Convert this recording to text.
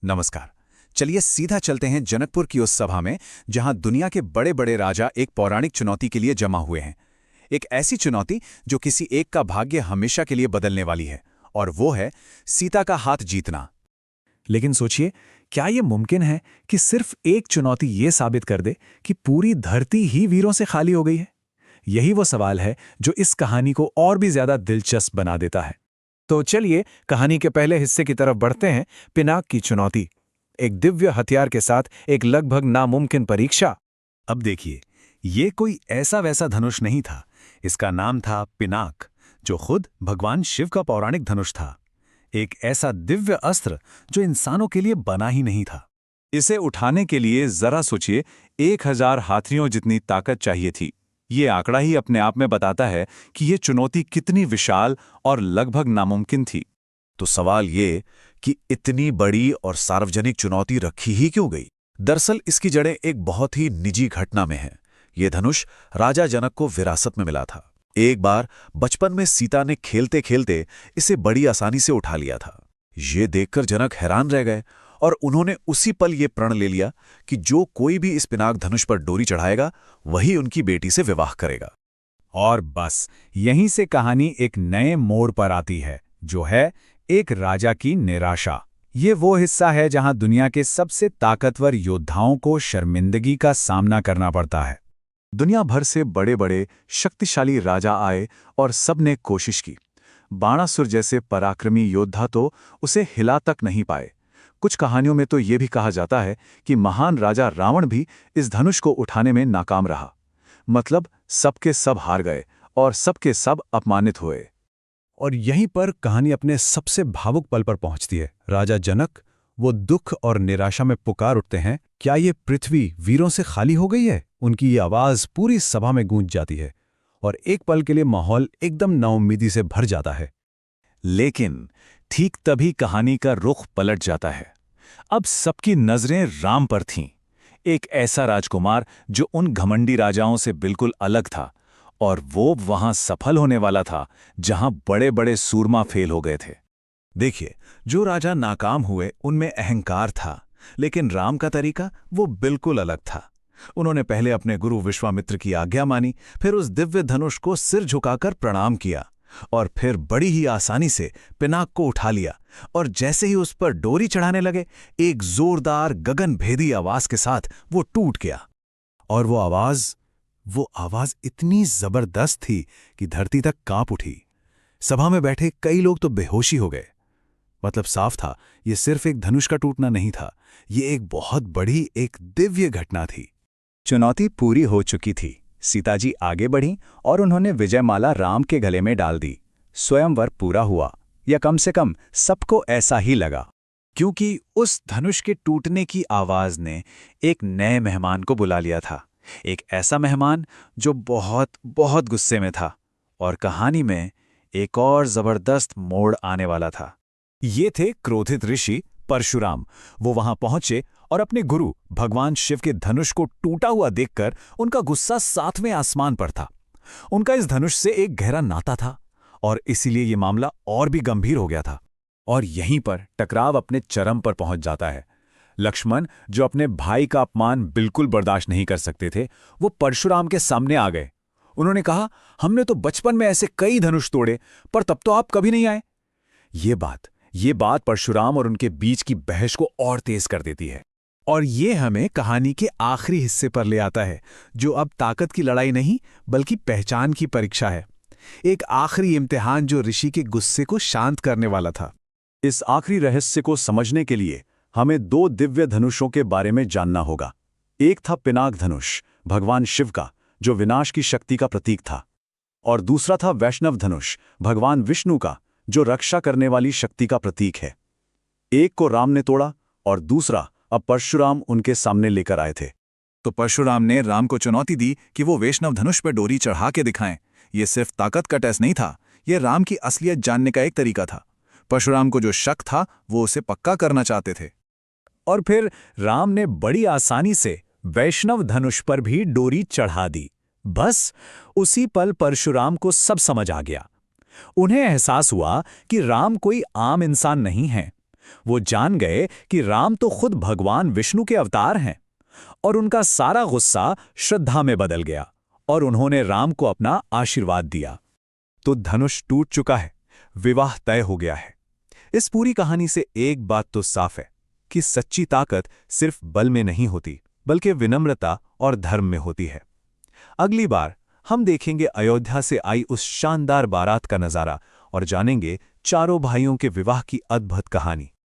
नमस्कार। चलिए सीधा चलते हैं जनकपुर की उस सभा में जहां दुनिया के बड़े बड़े राजा एक पौराणिक चुनौती के लिए जमा हुए हैं। एक ऐसी चुनौती जो किसी एक का भाग्य हमेशा के लिए बदलने वाली है, और वो है सीता का हाथ जीतना। लेकिन सोचिए, क्या ये मुमकिन है कि सिर्फ एक चुनौती ये साबित कर दे कि पूरी धरती ही वीरों से खाली हो गई है? यही वो सवाल है जो इस कहानी को और भी ज्यादा दिलचस्प बना देता है। तो चलिए कहानी के पहले हिस्से की तरफ बढ़ते हैं। पिनाक की चुनौती, एक दिव्य हथियार के साथ एक लगभग नामुमकिन परीक्षा। अब देखिए, ये कोई ऐसा वैसा धनुष नहीं था। इसका नाम था पिनाक, जो खुद भगवान शिव का पौराणिक धनुष था। एक ऐसा दिव्य अस्त्र जो इंसानों के लिए बना ही नहीं था। इसे उठाने के लिए जरा सोचिए, 1000 हाथियों जितनी ताकत चाहिए थी। ये आंकड़ा ही अपने आप में बताता है कि ये चुनौती कितनी विशाल और लगभग नामुमकिन थी। तो सवाल ये कि इतनी बड़ी और सार्वजनिक चुनौती रखी ही क्यों गई? दरअसल इसकी जड़ें एक बहुत ही निजी घटना में हैं। ये धनुष राजा जनक को विरासत में मिला था। एक बार बचपन में सीता ने खेलते खेलते इसे बड़ी आसानी से उठा लिया था। ये देखकर जनक हैरान रह गए और उन्होंने उसी पल ये प्रण ले लिया कि जो कोई भी इस पिनाक धनुष पर डोरी चढ़ाएगा वही उनकी बेटी से विवाह करेगा। और बस यहीं से कहानी एक नए मोड़ पर आती है, जो है एक राजा की निराशा। ये वो हिस्सा है जहां दुनिया के सबसे ताकतवर योद्धाओं को शर्मिंदगी का सामना करना पड़ता है। दुनिया भर से बड़े बड़े शक्तिशाली राजा आए और सबने कोशिश की। बाणासुर जैसे पराक्रमी योद्धा तो उसे हिला तक नहीं पाए। कुछ कहानियों में तो ये भी कहा जाता है कि महान राजा रावण भी इस धनुष को उठाने में नाकाम रहा। मतलब सबके सब हार गए और सबके सब अपमानित हुए। और यहीं पर कहानी अपने सबसे भावुक पल पर पहुंचती है। राजा जनक वो दुख और निराशा में पुकार उठते हैं, क्या ये पृथ्वी वीरों से खाली हो गई है? उनकी ये आवाज पूरी सभा में गूंज जाती है और एक पल के लिए माहौल एकदम नाउम्मीदी से भर जाता है। लेकिन ठीक तभी कहानी का रुख पलट जाता है। अब सबकी नजरें राम पर थीं। एक ऐसा राजकुमार जो उन घमंडी राजाओं से बिल्कुल अलग था, और वो वहां सफल होने वाला था जहां बड़े बड़े सूरमा फेल हो गए थे। देखिए, जो राजा नाकाम हुए उनमें अहंकार था, लेकिन राम का तरीका वो बिल्कुल अलग था। उन्होंने पहले अपने गुरु विश्वामित्र की आज्ञा मानी, फिर उस दिव्य धनुष को सिर झुकाकर प्रणाम किया, और फिर बड़ी ही आसानी से पिनाक को उठा लिया। और जैसे ही उस पर डोरी चढ़ाने लगे, एक जोरदार गगनभेदी आवाज के साथ वो टूट गया। और वो आवाज इतनी जबरदस्त थी कि धरती तक कांप उठी। सभा में बैठे कई लोग तो बेहोशी हो गए। मतलब साफ था, ये सिर्फ एक धनुष का टूटना नहीं था, ये एक बहुत बड़ी, एक दिव्य घटना थी। चुनौती पूरी हो चुकी थी। सीताजी आगे बढ़ीं और उन्होंने विजयमाला राम के गले में डाल दी। स्वयंवर पूरा हुआ, या कम से कम सबको ऐसा ही लगा, क्योंकि उस धनुष के टूटने की आवाज ने एक नए मेहमान को बुला लिया था। एक ऐसा मेहमान जो बहुत बहुत गुस्से में था, और कहानी में एक और जबरदस्त मोड़ आने वाला था। ये थे क्रोधित ऋषि परशुराम। वो वहां पहुंचे और अपने गुरु भगवान शिव के धनुष को टूटा हुआ देखकर उनका गुस्सा 7वें आसमान पर था। उनका इस धनुष से एक गहरा नाता था, और इसीलिए ये मामला और भी गंभीर हो गया था। और यहीं पर टकराव अपने चरम पर पहुंच जाता है। लक्ष्मण, जो अपने भाई का अपमान बिल्कुल बर्दाश्त नहीं कर सकते थे, वो परशुराम के सामने आ गए। उन्होंने कहा, हमने तो बचपन में ऐसे कई धनुष तोड़े, पर तब तो आप कभी नहीं आए। ये बात परशुराम और उनके बीच की बहस को और तेज कर देती है। और ये हमें कहानी के आखिरी हिस्से पर ले आता है, जो अब ताकत की लड़ाई नहीं बल्कि पहचान की परीक्षा है। एक आखिरी इम्तिहान जो ऋषि के गुस्से को शांत करने वाला था। इस आखिरी रहस्य को समझने के लिए हमें 2 दिव्य धनुषों के बारे में जानना होगा। एक था पिनाक धनुष, भगवान शिव का, जो विनाश की शक्ति का प्रतीक था, और दूसरा था वैष्णव धनुष, भगवान विष्णु का, जो रक्षा करने वाली शक्ति का प्रतीक है। एक को राम ने तोड़ा और दूसरा अब परशुराम उनके सामने लेकर आए थे। तो परशुराम ने राम को चुनौती दी कि वो वैष्णव धनुष पर डोरी चढ़ा के दिखाएं। ये सिर्फ ताकत का टेस्ट नहीं था, ये राम की असलियत जानने का एक तरीका था। परशुराम को जो शक था वो उसे पक्का करना चाहते थे। और फिर राम ने बड़ी आसानी से वैष्णव धनुष पर भी डोरी चढ़ा दी। बस उसी पल परशुराम को सब समझ आ गया। उन्हें एहसास हुआ कि राम कोई आम इंसान नहीं है। वो जान गए कि राम तो खुद भगवान विष्णु के अवतार हैं, और उनका सारा गुस्सा श्रद्धा में बदल गया और उन्होंने राम को अपना आशीर्वाद दिया। तो धनुष टूट चुका है, विवाह तय हो गया है। इस पूरी कहानी से एक बात तो साफ है कि सच्ची ताकत सिर्फ बल में नहीं होती, बल्कि विनम्रता और धर्म में होती है। अगली बार हम देखेंगे अयोध्या से आई उस शानदार बारात का नजारा और जानेंगे चारों भाइयों के विवाह की अद्भुत कहानी।